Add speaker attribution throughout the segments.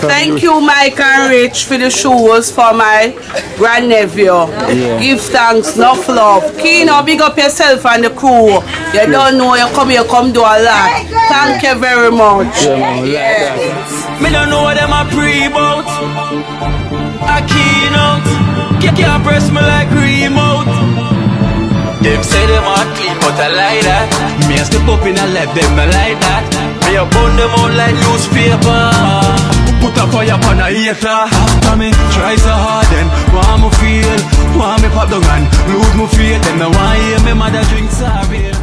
Speaker 1: Thank you, Mike and Rich, for the shoes for my grandnephew. Yeah. Give thanks, enough love. Kino, big up yourself and the crew. You don't know, you come here, come do a lot. Thank you very much.
Speaker 2: Yeah, man, yeah. Me don't know what them a pre-bout. A keynote. Can't press me like remote. Them say them a clean, but I like that. Me a step up in a left, them I like that. Me a burn them out like newspaper. Put a fire upon a hater. After me try so hard, then want me feel, want me pop down and lose me faith. Then me want hear me mother drink sorry.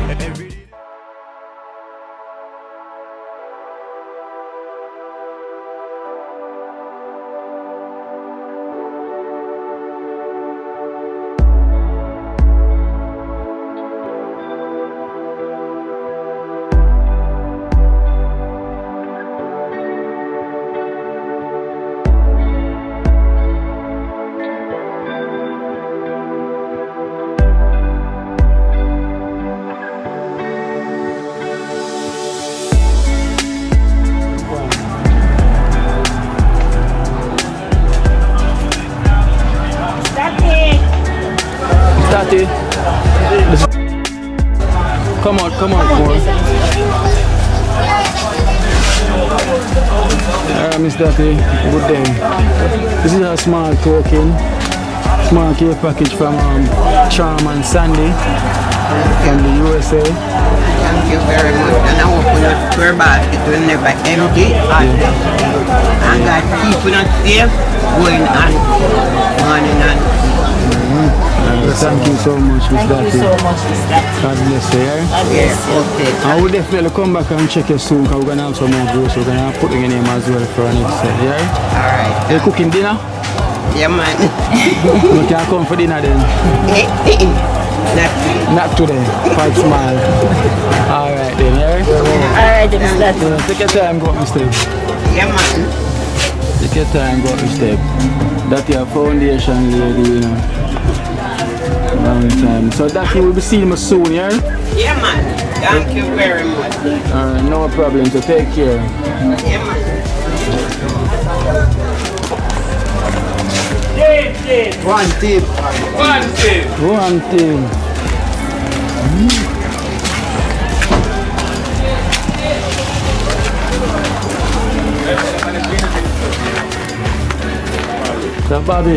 Speaker 2: Come on, more. Miss Daddy, good day. This is a small token, small care package from Charm and Sandy from the USA.
Speaker 3: Thank you very much. And I hope your basket will never empty. And God keeping us safe, going on, morning on.
Speaker 2: Thank you so much, Miss Daddy.
Speaker 4: Thank you so much, Miss Daddy.
Speaker 2: God bless you.
Speaker 3: Yeah, okay.
Speaker 2: I will definitely come back and check you soon because we're going to have some more groceries. We're going to put in your name as well for an episode, yeah?
Speaker 3: Alright.
Speaker 2: Are you cooking dinner?
Speaker 3: Yeah, man.
Speaker 2: You can come for dinner then? Not today. Quite small. Alright then, yeah?
Speaker 4: Alright, Miss Daddy.
Speaker 2: Take your time, go up the step.
Speaker 3: Yeah, man.
Speaker 2: Take your time, go up the step. That's your foundation lady, you know. Long time. So that you will be seeing me soon, yeah?
Speaker 3: Yeah, man. Thank you very much.
Speaker 2: Alright, no problem. So take care.
Speaker 3: Yeah, man.
Speaker 5: One team.
Speaker 2: One team. So Bobby.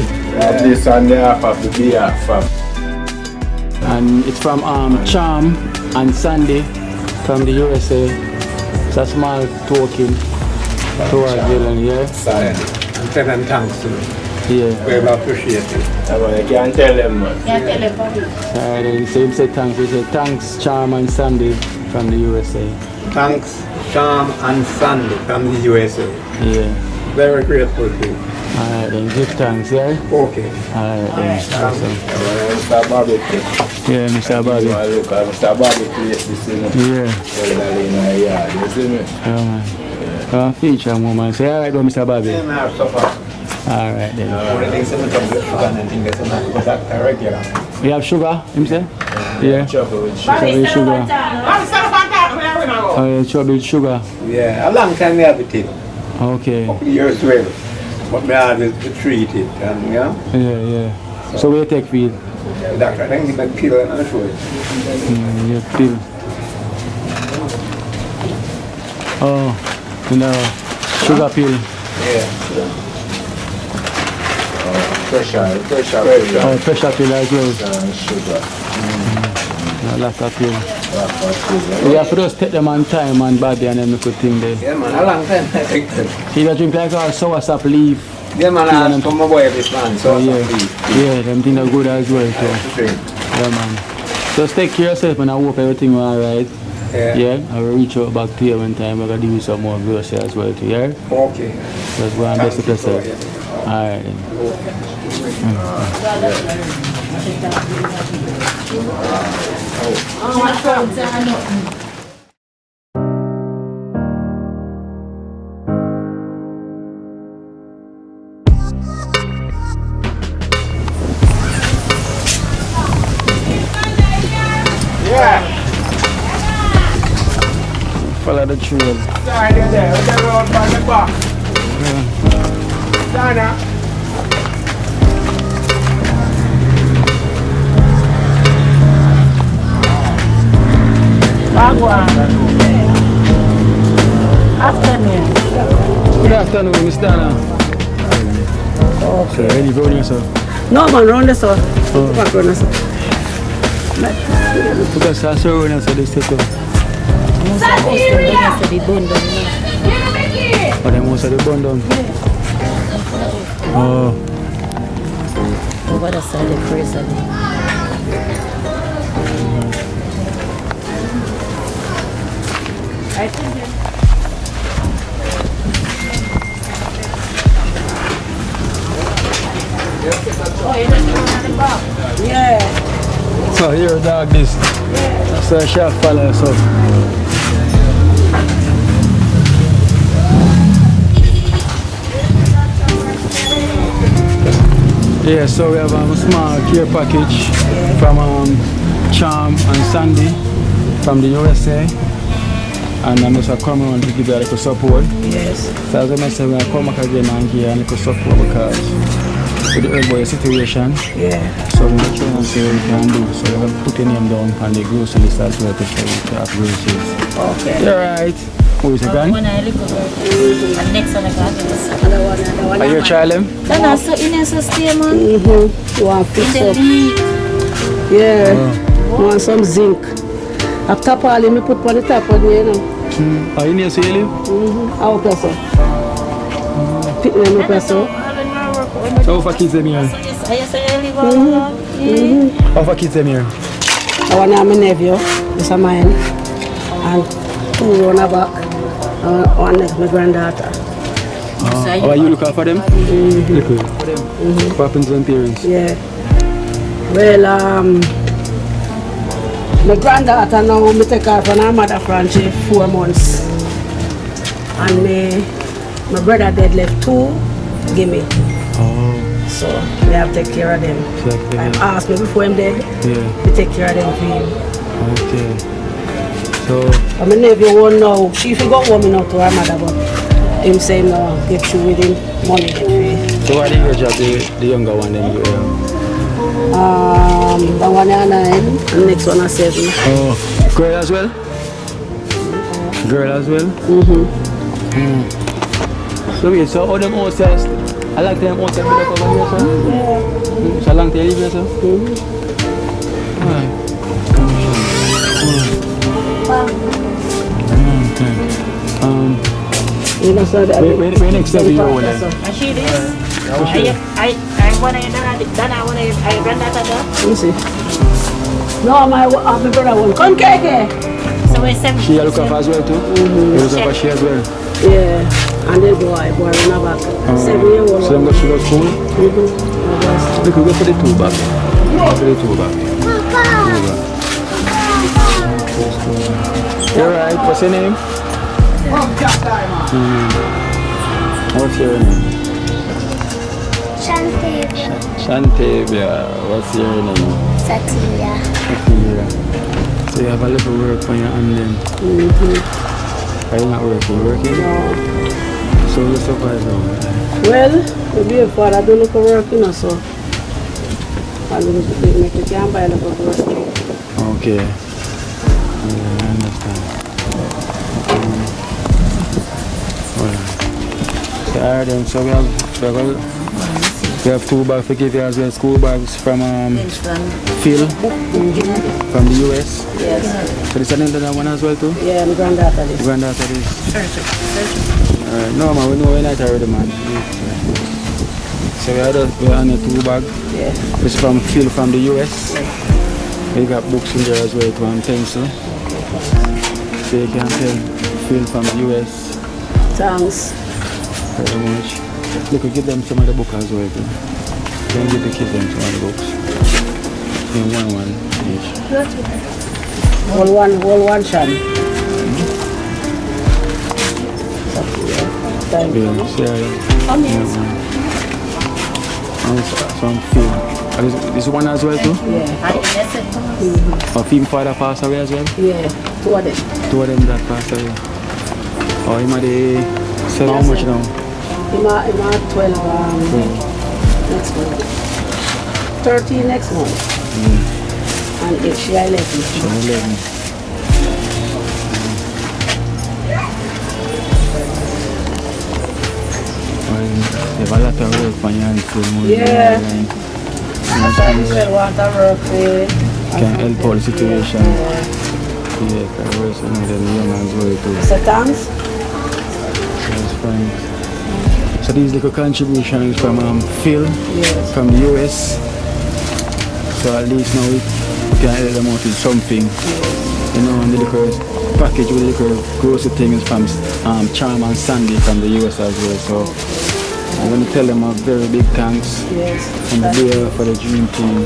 Speaker 5: This on the half of the beer from.
Speaker 2: And it's from Charm and Sandy from the USA. It's a small token to our villain, yeah?
Speaker 5: Sandy. And tell them thanks to them.
Speaker 2: Yeah.
Speaker 5: We appreciate it. You can't tell them much.
Speaker 4: Yeah, tell them, Bobby.
Speaker 2: Then he said thanks. He said thanks, Charm and Sandy from the USA.
Speaker 5: Thanks, Charm and Sandy from the USA.
Speaker 2: Yeah.
Speaker 5: Very grateful to you.
Speaker 2: Alright then, give thanks, yeah?
Speaker 5: Okay.
Speaker 2: Alright then, awesome.
Speaker 5: Mr. Bobby.
Speaker 2: Yeah, Mr. Bobby.
Speaker 5: Look at Mr. Bobby place this in.
Speaker 2: Yeah.
Speaker 5: Yeah, you see me?
Speaker 2: Yeah, man. Feature moment. Say alright, Mr. Bobby. Alright then. We have sugar, him say? Yeah.
Speaker 5: Trouble with sugar.
Speaker 2: Trouble with sugar. Oh yeah, trouble with sugar.
Speaker 5: Yeah, a long time we have it in.
Speaker 2: Okay.
Speaker 5: Couple years well. But me always treat it and
Speaker 2: Yeah. So where you take feed?
Speaker 5: The doctor I think give me pill and I'll show it.
Speaker 2: Yeah, pill. Oh, you know, sugar pill.
Speaker 5: Yeah. Pressure.
Speaker 2: Oh, pressure pill as well.
Speaker 5: Sugar.
Speaker 2: A lot of pill. We have to just take them on time and body and then we could think there.
Speaker 5: Yeah man, a long time I take them.
Speaker 2: You drink like a sour sap leaf.
Speaker 5: Yeah man, I ask from my boy this man, so
Speaker 2: yeah, them things are good as well too. Yeah man. Just take care of yourself and I hope everything will alright. Yeah. I will reach out back to you one time. I'm gonna give you some more groceries as well too, yeah?
Speaker 5: Okay.
Speaker 2: Just go and best of yourself. Alright then. Follow the trail.
Speaker 5: Sorry, there. We're road by the back.
Speaker 4: Afternoon.
Speaker 6: Good afternoon, Mr. Anna. Okay. Ready for yourself?
Speaker 1: No, man, round the sun. Back round the sun.
Speaker 6: Because I saw when I saw this too. Oh, they most of the bun down. Oh.
Speaker 4: Over the side of freezer.
Speaker 1: Yeah.
Speaker 6: So here, dog, this. So a chef follow us up. Yeah, so we have a small care package from Charm and Sandy from the USA. And I'm just coming on to give you a little support.
Speaker 1: Yes.
Speaker 6: So as I mentioned, we're going to come back again and give you a little support because with the earth boy situation.
Speaker 1: Yeah.
Speaker 6: So we're trying to see what we can do. So we're going to put your name down on the grocery list as well to show you to have groceries.
Speaker 1: Okay.
Speaker 6: You're right. Who is it again?
Speaker 4: One I look over. And next one I got this.
Speaker 1: Another one.
Speaker 6: Are you a child him?
Speaker 4: Then so in a stay man.
Speaker 1: You want to fix up? Yeah. You want some zinc. After all, me put on the top of the, you know.
Speaker 6: Are you near to live?
Speaker 1: How person? Pick them up, so.
Speaker 6: So how far kids them here?
Speaker 4: I say you live on.
Speaker 6: How far kids them here?
Speaker 1: I want to have my nephew. This is mine. And 2 run back. One next my granddaughter.
Speaker 6: How are you looking for them? Look for them. Papas and parents.
Speaker 1: Yeah. Well, my granddaughter now, me take her from her mother from she 4 months. And my brother dead left 2, give me.
Speaker 6: Oh.
Speaker 1: So we have to take care of them.
Speaker 6: So,
Speaker 1: I asked me before him dead,
Speaker 6: yeah.
Speaker 1: we take care of them for him.
Speaker 6: Okay. So,
Speaker 1: And my nephew won't know, she go home now to her mother, but him say no, get through with him, money get free.
Speaker 6: so what do you age the younger one then you
Speaker 1: The one is 9, and the next one is 7.
Speaker 6: Oh, girl as well? Girl as well? So wait, so all them houses, I like them houses built up over here, sir? Yeah. So long time you live here, sir? Alright.
Speaker 1: You know, so that
Speaker 6: Where next step you go then?
Speaker 4: And she this. I want to I granddaughter though.
Speaker 1: you see. No, my brother won't. Come, Keke.
Speaker 4: So we're 7.
Speaker 6: She look up as well too? You look up as she as well?
Speaker 1: Yeah, and the boy run back. 7-year-old.
Speaker 6: So them go to school? Look, we go for the 2 back. For the 2 back. You're right, what's your name? What's your name? Shantavia. What's your name?
Speaker 7: Satya.
Speaker 6: Satya. So you have a little work on your hand then? Are you not working? Working?
Speaker 1: No.
Speaker 6: So you survive now?
Speaker 1: Well, maybe a father don't look for work, you know, so I make the can buy a little work.
Speaker 6: Okay. Yeah, I understand. Alright. Alright then, so we have 2 bags for give you as well, school bags from Phil from the US.
Speaker 1: Yes.
Speaker 6: So this is another one as well too?
Speaker 1: Yeah, my granddaughter is.
Speaker 6: Granddaughter is. Alright, no man, we know we're not already man. So we are on a 2 bag.
Speaker 1: Yeah.
Speaker 6: This is from Phil from the US. We got books in there as well too and pencil. So you can tell Phil from the US.
Speaker 1: Thanks.
Speaker 6: Very much. Look, we give them some of the book as well too. Then give the kids them some of the books. In one each.
Speaker 1: All one shot. Thank you.
Speaker 6: Yeah, some film. This one as well too?
Speaker 1: Yeah.
Speaker 6: Or film father passed away as well?
Speaker 1: Yeah, 2 of them.
Speaker 6: 2 of them that passed away. Oh, you might say how much now?
Speaker 1: I'm at 12 next month. 13 next month. And if she 11.
Speaker 6: You have a lot of work on your hands.
Speaker 1: Yeah. Sometimes we want to work with.
Speaker 6: Can help all the situation. Yeah, because we're so many young ones work too.
Speaker 1: So thanks.
Speaker 6: That's fine. So these little contributions from Phil,
Speaker 1: Yes.
Speaker 6: from the US. So at least now we can help them out with something. You know, and the little package with the little grocery things from Charm and Sandy from the US as well. So I'm going to tell them a very big thanks.
Speaker 1: Yes.
Speaker 6: And the beer for the dream team.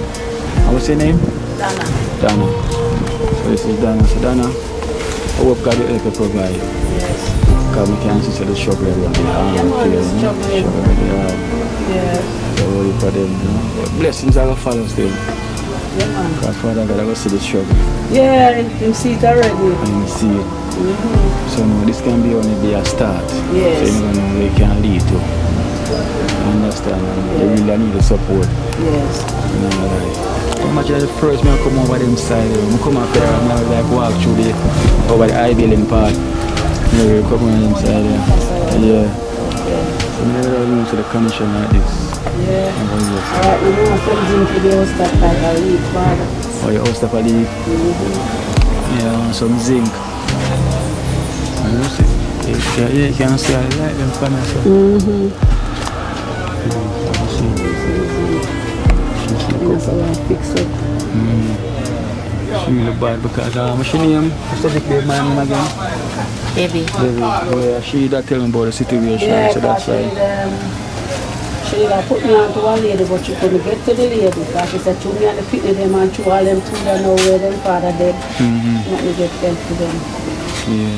Speaker 6: What's your name?
Speaker 1: Dana.
Speaker 6: Dana. So this is Dana. So Dana, I hope God will help you provide.
Speaker 1: Yes.
Speaker 6: Because we can see the struggle everyone.
Speaker 1: Yeah.
Speaker 6: So worry for them, you know. But blessings are going to follow still.
Speaker 1: Yeah, man.
Speaker 6: Because Father God, I go see the struggle.
Speaker 1: Yeah, you see it already.
Speaker 6: And you see it. So no, this can be only be a start.
Speaker 1: Yes.
Speaker 6: So you never know where it can lead to. You understand? And they really need the support.
Speaker 1: Yes.
Speaker 6: You know, like, imagine the first man come over them side, I come up there and I like walk through over the high building part. You know, come on inside there. Yeah. So I never really to the condition like this.
Speaker 1: Yeah. Alright, we know something for the house that I leave, Father.
Speaker 6: Oh, your house that I leave? Yeah, some zinc. And you see, you can see I like them from myself.
Speaker 1: Fix it.
Speaker 6: She really bad because what's your name? What's the name again?
Speaker 4: Baby.
Speaker 6: Baby. Yeah, she that tell me about the situation,
Speaker 1: Yeah,
Speaker 6: so that's why.
Speaker 1: She put me on to a lady, but she couldn't get to the lady because she said, "To me and the picnic them and to all them children know where them father dead. Let me get help to them."
Speaker 6: Yeah.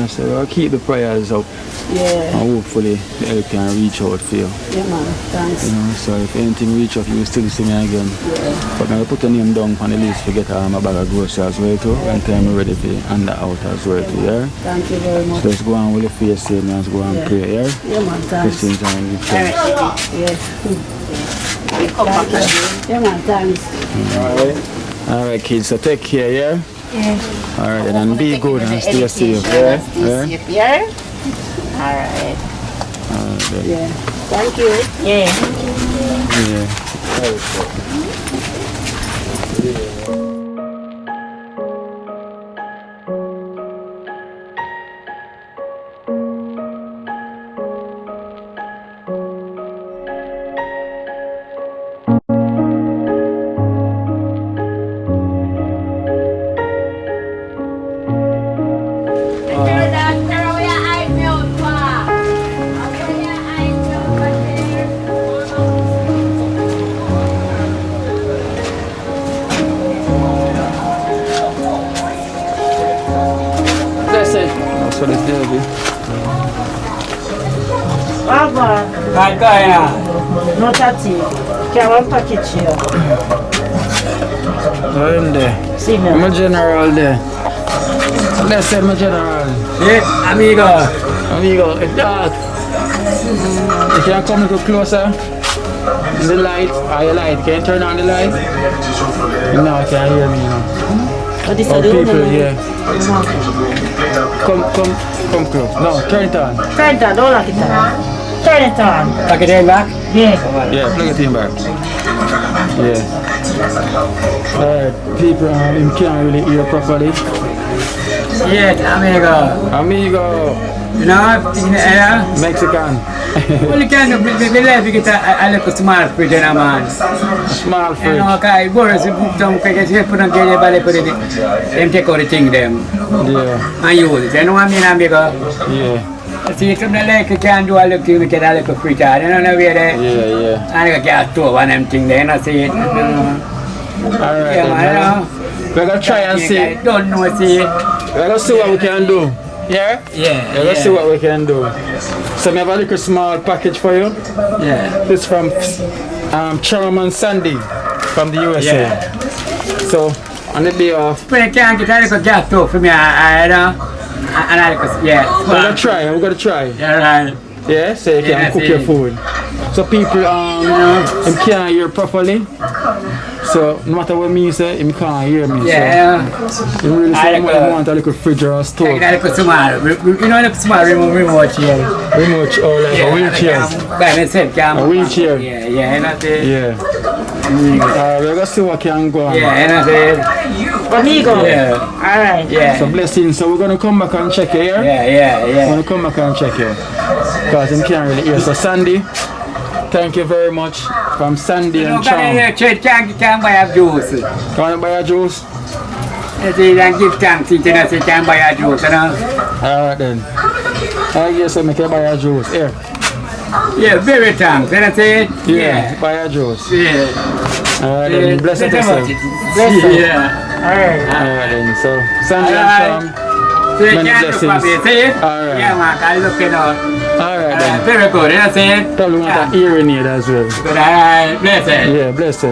Speaker 6: So I'll keep the prayers up.
Speaker 1: Yeah.
Speaker 6: And hopefully the help can reach out for you.
Speaker 1: Yeah, man. Thanks.
Speaker 6: You know, so if anything reach out, you will still see me again.
Speaker 1: Yeah.
Speaker 6: But now put your name down on the list to get a bag of groceries as well too. And time ready to hand that out as well too, yeah?
Speaker 1: Thank you very much.
Speaker 6: So let's go on with the face same and let's go and pray, yeah?
Speaker 1: Yeah, man. Thanks.
Speaker 6: Blessings and give thanks.
Speaker 1: Yeah. Yeah, man. Thanks.
Speaker 6: Alright kids, so take care, yeah?
Speaker 4: Yeah.
Speaker 6: Alright, and be good and stay safe, yeah?
Speaker 4: Stay safe, yeah? Alright.
Speaker 6: Alright,
Speaker 1: Yeah. Thank you.
Speaker 4: Yeah.
Speaker 6: So let's do it.
Speaker 4: Baba. No tati. Can one package here?
Speaker 6: I'm there.
Speaker 4: See me.
Speaker 6: I'm a general there. Let's say I'm a general.
Speaker 5: Yeah, amigo.
Speaker 6: Amigo, it's dark. You can come a little closer. The light, your light. Can you turn on the light? No, you can't hear me now.
Speaker 4: What is
Speaker 6: Oh,
Speaker 4: the
Speaker 6: people, yeah. Come close. No, turn it on.
Speaker 4: Turn it on, don't lock it on. Turn it on.
Speaker 5: Plug it in back?
Speaker 4: Yeah.
Speaker 6: Yeah, plug it in back. Yeah. Alright, people, him can't really hear properly.
Speaker 5: Yeah, amigo.
Speaker 6: Amigo,
Speaker 5: You know,
Speaker 6: Mexican.
Speaker 5: well, you can't believe you get a little small fridge in a man.
Speaker 6: Small
Speaker 5: You
Speaker 6: fridge.
Speaker 5: know, okay, boys, don't get you put on the belly, put it, them take all the thing, them,
Speaker 6: Yeah,
Speaker 5: and use it. You know what I mean, amigo?
Speaker 6: yeah,
Speaker 5: See, from the lake, you can't do a little thing, you get a little fridge out, you know, where they,
Speaker 6: yeah.
Speaker 5: and you get a stove one them thing there, you know, see it.
Speaker 6: Alright,
Speaker 5: Yeah, man, you know.
Speaker 6: we're gonna try and see.
Speaker 5: I don't know, see it.
Speaker 6: We're gonna see what we can do. Yeah?
Speaker 5: Yeah,
Speaker 6: Let's see what we can do. So I have a little small package for you.
Speaker 5: Yeah.
Speaker 6: This from Charm and Sandy from the USA.
Speaker 5: Yeah.
Speaker 6: So on the day off,
Speaker 5: But I can't get a little gas stove for me, I know. And I little, yeah.
Speaker 6: we're gonna try.
Speaker 5: Yeah, right.
Speaker 6: Yeah, so you can cook your food. So people them can't hear properly. So no matter what me say, him can't hear me.
Speaker 5: Yeah.
Speaker 6: So you really say you want a little fridge or a stove.
Speaker 5: You got a small, you know the small remote chair.
Speaker 6: Remote or like a wheelchair.
Speaker 5: By myself,
Speaker 6: A wheelchair.
Speaker 5: Yeah, and I say.
Speaker 6: Yeah. We're gonna see what can go on.
Speaker 5: Yeah, and I say.
Speaker 4: Amigo.
Speaker 5: Yeah.
Speaker 4: Alright.
Speaker 5: Yeah.
Speaker 6: So blessings. So we're gonna come back and check here.
Speaker 5: Yeah.
Speaker 6: We're gonna come back and check here. Because him can't really hear. So Sandy, thank you very much from Sandy and Charm.
Speaker 5: Can't buy a juice.
Speaker 6: Can you buy a juice?
Speaker 5: I say, then give thanks, you know, say, can't buy a juice, you know.
Speaker 6: Alright then. I guess I make you buy a juice. Here.
Speaker 5: Yeah, very thanks, and I say,
Speaker 6: Yeah, buy a juice.
Speaker 5: Yeah.
Speaker 6: Alright then, bless it yourself.
Speaker 5: Yeah.
Speaker 6: Alright then, so Sandy and Charm.
Speaker 5: So you
Speaker 6: Many
Speaker 5: can't look for me,
Speaker 6: blessings.
Speaker 5: see?
Speaker 6: Alright.
Speaker 5: Yeah, man, I look, you know.
Speaker 6: Alright then.
Speaker 5: Very good, you know, see?
Speaker 6: Probably want a hearing aid as well.
Speaker 5: But bless it.
Speaker 6: Yeah, blessed.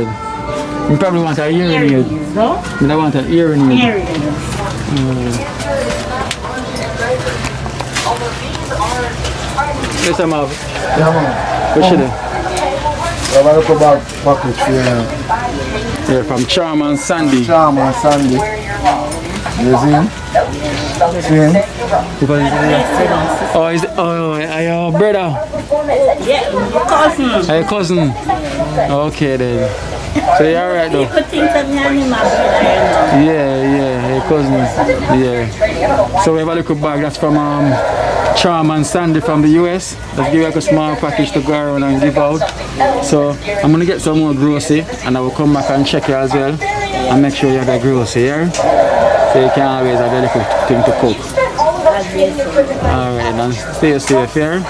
Speaker 6: You probably want a hearing aid.
Speaker 4: No?
Speaker 6: You don't want a hearing aid.
Speaker 4: Here it is.
Speaker 6: Yes, I'm out.
Speaker 7: Yeah, man.
Speaker 6: What should I?
Speaker 7: I'm going to go back package for you now.
Speaker 6: Yeah, from Charm and Sandy.
Speaker 7: Charm and Sandy. You see him? See him?
Speaker 6: Oh, is it? Oh, your brother.
Speaker 4: Yeah, cousin.
Speaker 6: Your cousin. Okay then. So you're alright though.
Speaker 4: You could think of me and my brother.
Speaker 6: Yeah, your cousin. Yeah. So we have a little bag that's from Charm and Sandy from the US. Let's give you like a small package to go around and give out. So I'm gonna get some more grocery and I will come back and check you as well and make sure you have the grocery here. So you can always have a little thing to cook. Alright then, stay safe here.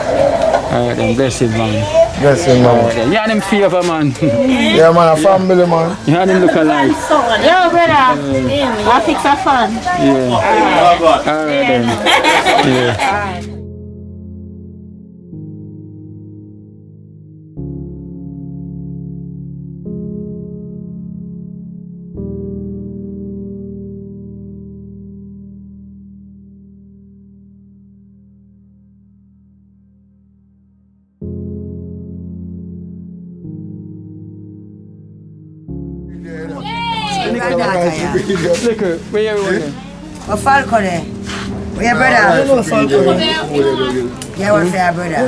Speaker 6: Alright then, blessings man.
Speaker 7: Blessing, man.
Speaker 6: Alright then, you and him favor man.
Speaker 7: Yeah, man, a family, man.
Speaker 6: You and him look alike.
Speaker 4: Yo, brother. I'll fix a fun.
Speaker 6: Yeah. Alright then. Yeah. Liquor, where you going?
Speaker 8: A Falcon. Where your brother? Yeah, what's your brother?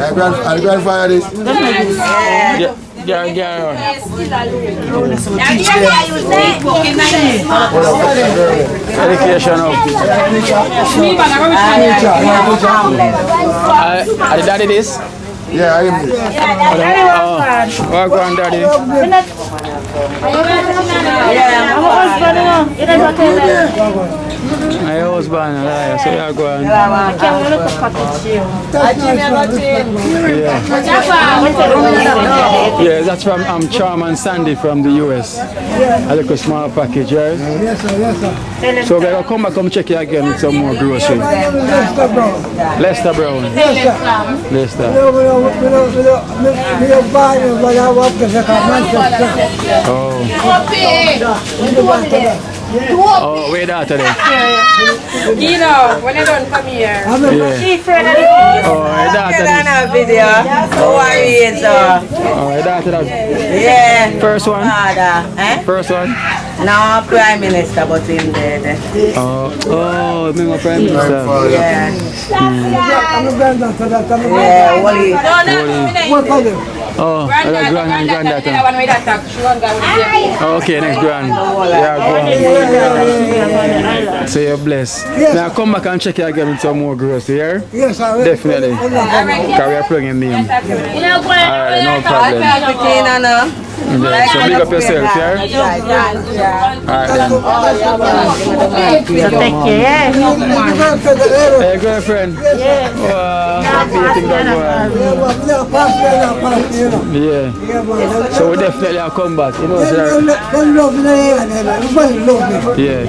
Speaker 7: I'll grandfather this.
Speaker 6: Yeah. Education up. Are the daddy this?
Speaker 7: Yeah, I am this.
Speaker 6: What granddaddy?
Speaker 4: Yeah, I'm husband. You know what
Speaker 6: My husband, so you're going.
Speaker 4: I can't look at package.
Speaker 6: Yeah, that's from Charm and Sandy from the US. A little small package, right?
Speaker 7: Yes, sir.
Speaker 6: So we're going to come back and check you again with some more grocery. Lester Brown. Lester. Oh, wait out today.
Speaker 1: Kino, when you don't come here.
Speaker 6: Yeah. Oh,
Speaker 1: Get on a video. How are you, sir?
Speaker 6: Oh, that.
Speaker 1: Yeah.
Speaker 6: First one.
Speaker 1: Father. Eh?
Speaker 6: First one.
Speaker 1: No, Prime Minister, but him dead.
Speaker 6: Oh, my Prime Minister.
Speaker 1: Yeah. Yeah, Wally.
Speaker 6: Oh, granddaughter. Okay, next grand. Yeah, go. So you're blessed. Now come back and check you again with some more grocery here.
Speaker 7: Yes, I will.
Speaker 6: Definitely. Because we are plugging name. Alright, no problem. Yeah, so big up yourself, yeah? Alright then.
Speaker 4: So take care.
Speaker 6: Hey, girlfriend.
Speaker 4: Yeah.
Speaker 6: Wow, how do you think that going? Yeah. So we definitely have come back, you know, sir. Yeah.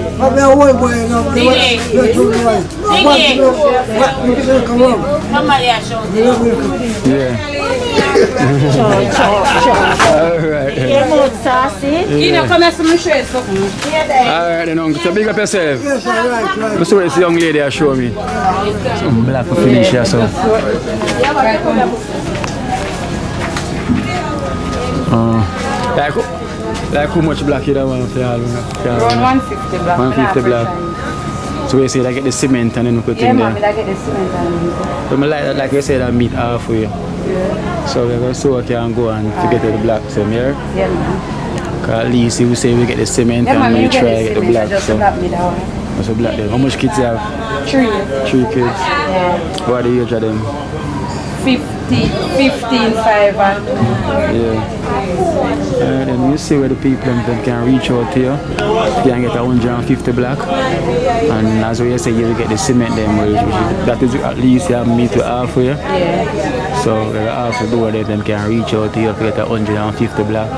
Speaker 6: Yeah. Alright.
Speaker 4: get saucy.
Speaker 1: Kino, come here, some show you something.
Speaker 6: Alright then, uncle. So big up yourself. Let's see what this young lady has shown me. Some black for finish here, so. Like how much black you don't want for y'all?
Speaker 1: Around 150 black.
Speaker 6: 150 black. So we say like get the cement and then we put in there.
Speaker 1: I get the cement and
Speaker 6: But like you said, I meet half for you.
Speaker 1: Yeah.
Speaker 6: So we're going to so can go and to get the black some here.
Speaker 1: Yeah, man.
Speaker 6: Because at least we say we get the cement and we try to get the black. So what's the black then? How much kids you have?
Speaker 1: 3.
Speaker 6: 3 kids.
Speaker 1: Yeah.
Speaker 6: What are the age of them?
Speaker 1: 15, 5 and
Speaker 6: Yeah. Then you see where the people them can reach out to you. You can get 150 black. And as we say, you will get the cement them. That is at least you have me to half for you.
Speaker 1: yeah.
Speaker 6: So we have to do that, them can reach out to you to get 150 black.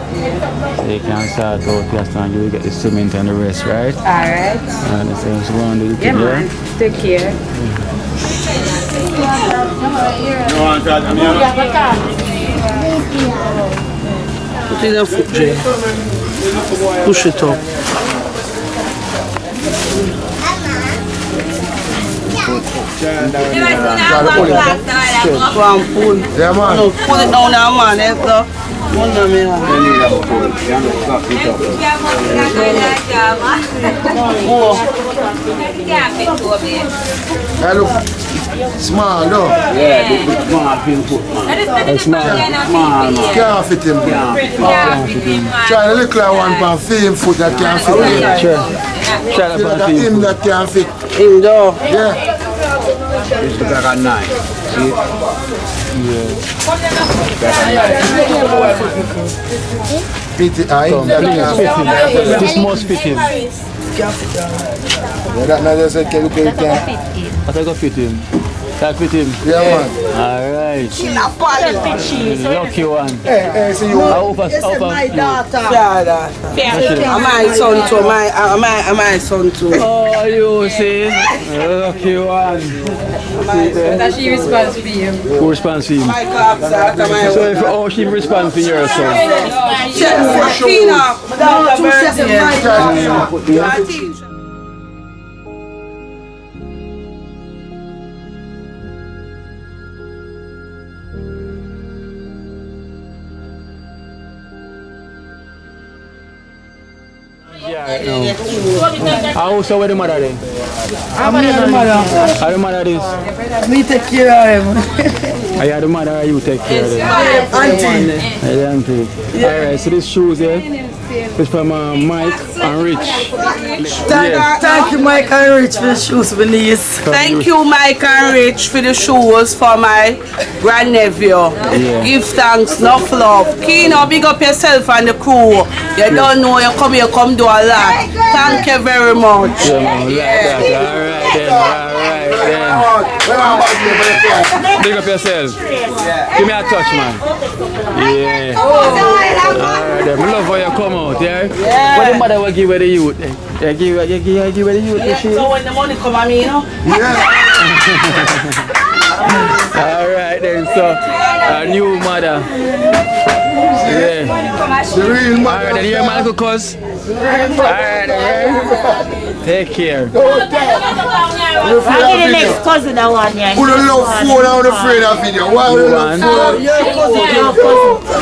Speaker 6: So you can start out just and you will get the cement and the rest, right?
Speaker 1: Alright.
Speaker 6: And so go on do the
Speaker 1: Yeah,
Speaker 6: thing,
Speaker 1: man. Take care. Put in the foot, Jay. Push it up. Go and pull.
Speaker 7: Yeah, man.
Speaker 1: No, pull it down now, man. Let's go. Wonder me.
Speaker 7: That look small, no?
Speaker 5: Yeah, the small film foot, man.
Speaker 7: Can't fit him. Try to look like one pound film foot that can't fit him.
Speaker 6: Try that
Speaker 7: That
Speaker 6: for
Speaker 7: him that can't fit.
Speaker 1: In door.
Speaker 7: Yeah.
Speaker 5: It's like a knife. See?
Speaker 7: Pt95.
Speaker 6: This must fit him.
Speaker 7: Yeah, that now just said, can you can?
Speaker 6: I think I fit him. That fit him.
Speaker 7: Yeah, man.
Speaker 6: Alright. Lucky one.
Speaker 7: Hey, see you.
Speaker 6: How far?
Speaker 1: Yeah, my son too. My son too.
Speaker 6: Oh, you see? Lucky one.
Speaker 1: That she responds for him.
Speaker 6: Who responds to him?
Speaker 1: My class after my
Speaker 6: So if she responds to your son?
Speaker 1: Kino, without a birthday.
Speaker 6: How so where the mother then?
Speaker 8: I'm the mother.
Speaker 6: How the mother is?
Speaker 8: Me take care of him.
Speaker 6: Are you the mother or you take care of them?
Speaker 8: Auntie.
Speaker 6: The auntie. Alright, so this shoes here is from Mike and Rich.
Speaker 8: Thank you, Mike and Rich, for the shoes for these.
Speaker 1: Thank you, Mike and Rich, for the shoes for my grandnephew. Give thanks, enough love. Kino, big up yourself and the crew. You don't know, you come here, come do a lot. Thank you very much.
Speaker 6: Yeah, man, like that. Alright then. Big up yourself. Give me a touch, man. Yeah. Alright then. I love how you come out, yeah? What the mother will give with the youth? You give with the youth, you see?
Speaker 1: So when the money come on me, you know?
Speaker 6: Alright then, so a new mother. Yeah.
Speaker 7: The real mother.
Speaker 6: Alright then, here man, cuz. Alright then. Take care.
Speaker 4: I'll get the next cousin that one, yeah.
Speaker 7: Who don't love phone out of afraid of video? Why would you love phone?
Speaker 4: Your cousin.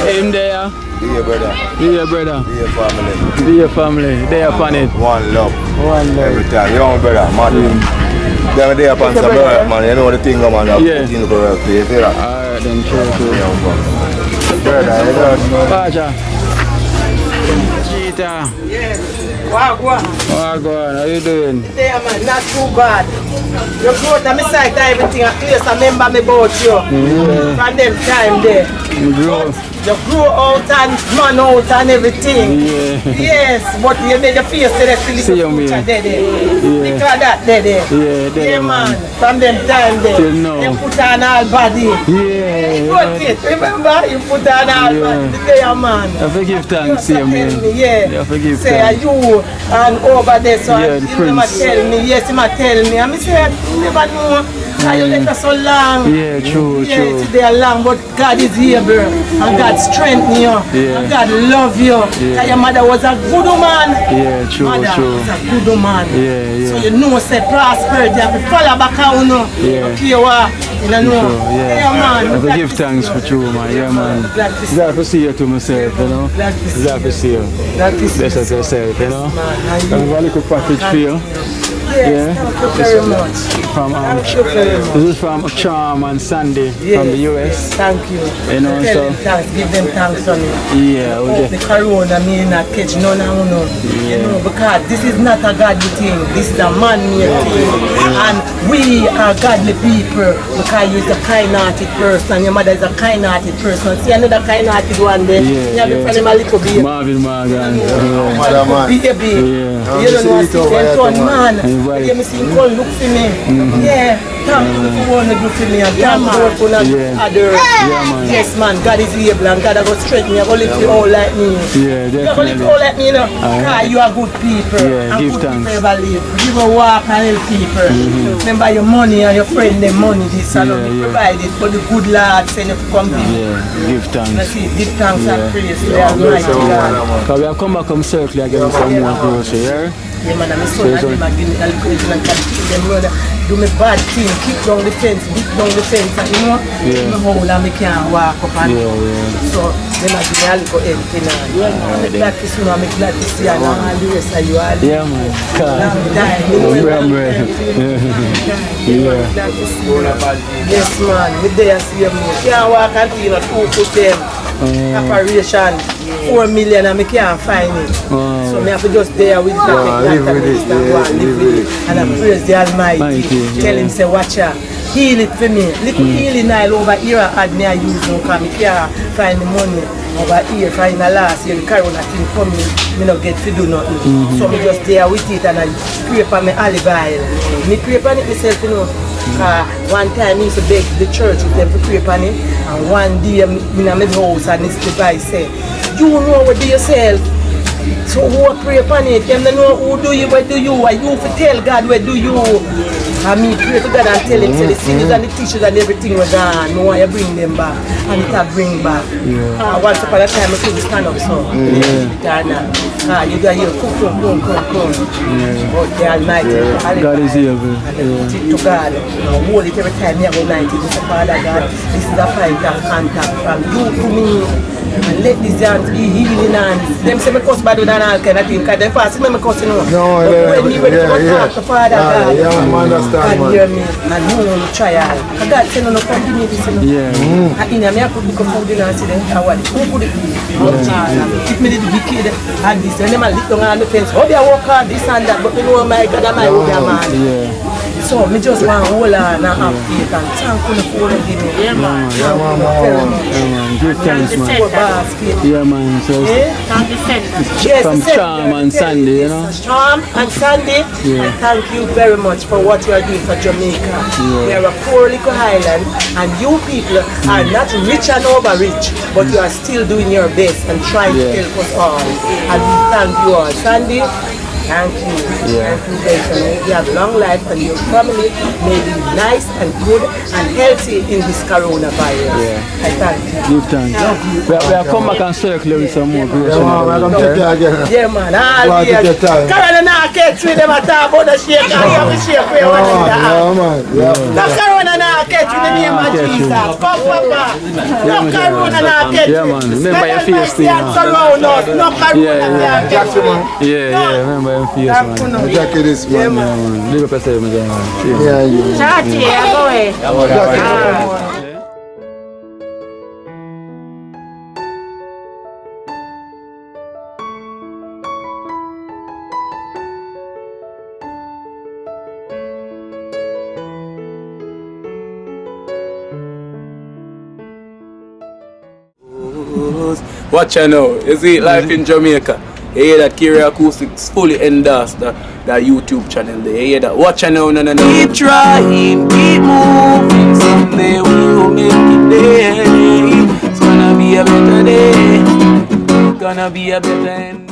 Speaker 6: Him there.
Speaker 9: Dear brother,
Speaker 6: Dear brother.
Speaker 9: dear family,
Speaker 6: Dear family. They upon it.
Speaker 9: one love,
Speaker 6: One
Speaker 9: every
Speaker 6: love.
Speaker 9: time. You know, brother, man. Them day upon some work, man. You know the thing, man.
Speaker 6: Yeah.
Speaker 9: You know the work place, you know.
Speaker 6: Alright then, sure.
Speaker 9: Brother, you know.
Speaker 6: Paja. Cheetah.
Speaker 8: Wow, wow.
Speaker 6: Oh, God, how you doing?
Speaker 8: Yeah, man, not too bad. You grow to my side, everything, at least I remember me about you. From them time there.
Speaker 6: You grow.
Speaker 8: You grew out and man out and everything.
Speaker 6: Yeah.
Speaker 8: Yes, but you made your face to the
Speaker 6: See you,
Speaker 8: picture
Speaker 6: man.
Speaker 8: there.
Speaker 6: Yeah.
Speaker 8: Think of that there.
Speaker 6: Yeah, there,
Speaker 8: Yeah, man.
Speaker 6: man.
Speaker 8: From them time there.
Speaker 6: Till now.
Speaker 8: You put on all body.
Speaker 6: Yeah.
Speaker 8: Good it. Remember, you put on all body there, man.
Speaker 6: I forgive thanks, see you, man.
Speaker 8: Yeah.
Speaker 6: I forgive
Speaker 8: Say
Speaker 6: thanks.
Speaker 8: you and over there, so
Speaker 6: Yeah, the
Speaker 8: you never
Speaker 6: prince.
Speaker 8: tell me. Yes, he might tell me. I say, you never know. Because you left us so long.
Speaker 6: Yeah, true,
Speaker 8: Yeah,
Speaker 6: true.
Speaker 8: today are long, but God is here, bro. And God strengthen you.
Speaker 6: Yeah.
Speaker 8: And God love you.
Speaker 6: Yeah.
Speaker 8: And your mother was a good woman.
Speaker 6: Yeah, true,
Speaker 8: Mother
Speaker 6: true.
Speaker 8: was a good woman.
Speaker 6: Yeah,
Speaker 8: So
Speaker 6: yeah.
Speaker 8: you know, say prosperity. You have to follow back on you.
Speaker 6: Yeah.
Speaker 8: Okay, what? You know,
Speaker 6: True,
Speaker 8: yeah, man.
Speaker 6: I have to
Speaker 8: Glad
Speaker 6: give
Speaker 8: to
Speaker 6: thanks
Speaker 8: see
Speaker 6: for
Speaker 8: you.
Speaker 6: true, man. Yeah, man.
Speaker 8: Glad to see
Speaker 6: Glad to see you to myself, you know.
Speaker 8: Glad to see
Speaker 6: Glad to see you.
Speaker 8: Glad to see
Speaker 6: Bless
Speaker 8: you.
Speaker 6: yourself, you know.
Speaker 8: Man,
Speaker 6: I have a little package for you.
Speaker 8: Yes, thank you very much.
Speaker 6: From
Speaker 8: Thank you very much.
Speaker 6: this is from Charm and Sandy from the US.
Speaker 8: Thank you.
Speaker 6: You know,
Speaker 8: Tell
Speaker 6: so
Speaker 8: them thanks, give them thanks on it.
Speaker 6: yeah, we'll
Speaker 8: Oh, the corona may not catch none of you. You know, because this is not a godly thing. This is a man-made thing. And we are godly people because you're a kind-hearted person. Your mother is a kind-hearted person. See another kind-hearted one there. You have to find him a little baby.
Speaker 6: Marvin Morgan.
Speaker 8: Baby.
Speaker 6: Yeah.
Speaker 8: You don't know what to say. Son, man.
Speaker 6: Right.
Speaker 8: You see him come look for me. Yeah. Thank you for what you do for me. And thank you for not other.
Speaker 6: man.
Speaker 8: Yes, man. God is able and God will strengthen you. You're going to live all like me.
Speaker 6: Yeah,
Speaker 8: You're going to live
Speaker 6: definitely.
Speaker 8: all like me, you know. Because you are good people.
Speaker 6: Yeah,
Speaker 8: and
Speaker 6: give
Speaker 8: good
Speaker 6: thanks.
Speaker 8: people ever live. Give a walk and help people. Remember your money and your friend, their money. This and you provide it. But the good Lord send you to come in.
Speaker 6: Yeah, give thanks.
Speaker 8: That's it. Give thanks and praise to the Almighty God.
Speaker 6: Because we have come back from circle again with some more grocery, yeah?
Speaker 8: Yeah, man, I'm son and them again, I'll go and kill them, run, do me bad thing, kick down the fence, beat down the fence, and you know, my hole and I can't walk up and so them again, I'll go empty now. I'm glad to see you, I'm glad to see you, and all the rest of you, all
Speaker 6: Yeah, man.
Speaker 8: I'm glad to see you. Yes, man, me there see you, man. Can't walk until you know 2 foot them. Operation 4 million and I can't find it. So I have to just there with that live with it. And I praise the Almighty. Tell him say watch out. Heal it for me. Little healing oil over here I had me I use now because I can't find the money over here for in the last year the corona thing coming, me not get to do nothing. So I just there with it and I pray for my olive oil. Me pray for it myself, you know. One time I used to beg the church with them to pray on it, and one day I'm in my house and this device say, you know what do yourself? So who pray upon it? Them don't know who do you, what do you, and you for tell God what do you. And me pray to God and tell him, say the sins and the tissues and everything was gone. No one you bring them back. And it will bring back. And once upon a time I could stand up so. You got here, come. But the Almighty,
Speaker 6: God is here,
Speaker 8: and put it to God. And hold it every time you go 90. This is Father God. This is a point of contact from you to me. And let these hands be healing hands. Them say me cuss bad with an all kind of thing. Because them fast me cuss you know. But when you ready to talk to Father God, God hear me. And no trial. And God say no come give me this. And in me I could become food in and see them. I want it. Who could it be? If me did wicked and this. And them a lick down on the fence. How they work hard this and that. But me know my God and my own man. So me just want to hold on and have faith and thank you for the give me. Yeah man.
Speaker 6: Give thanks, man.
Speaker 8: Basket.
Speaker 6: Yeah, man. So
Speaker 8: Yes,
Speaker 6: from Charm and Sandy, you know.
Speaker 8: Charm and Sandy, and thank you very much for what you are doing for Jamaica. We are a poor little island, and you people are not rich and over rich, but you are still doing your best and trying to help us all. And we thank you all. Sandy, thank you. Thank you, guys. You have long life and your family may be nice and good and healthy in this coronavirus. I thank you.
Speaker 6: Give thanks. We have come back and circle with some more grace.
Speaker 8: Yeah, man. All year. Corona now catch with them at all about the shake and you have to shake for one another. No corona now catch with the name of Jesus. Come, Papa. No corona now catch with.
Speaker 6: Yeah, man. Remember your face thing.
Speaker 8: No corona now catch with.
Speaker 6: Yeah, remember your face, man.
Speaker 7: Jackie this man.
Speaker 6: Yeah, man. Leave up yourself, man.
Speaker 7: Yeah, you.
Speaker 4: Shati, go ahead.
Speaker 10: Watch out now, you see life in Jamaica. You hear that Kiri Acoustics fully endorsed that YouTube channel there. You hear that? Watch out now, no. Keep trying, keep moving. Someday we will make it there. It's gonna be a better day. Gonna be a better end.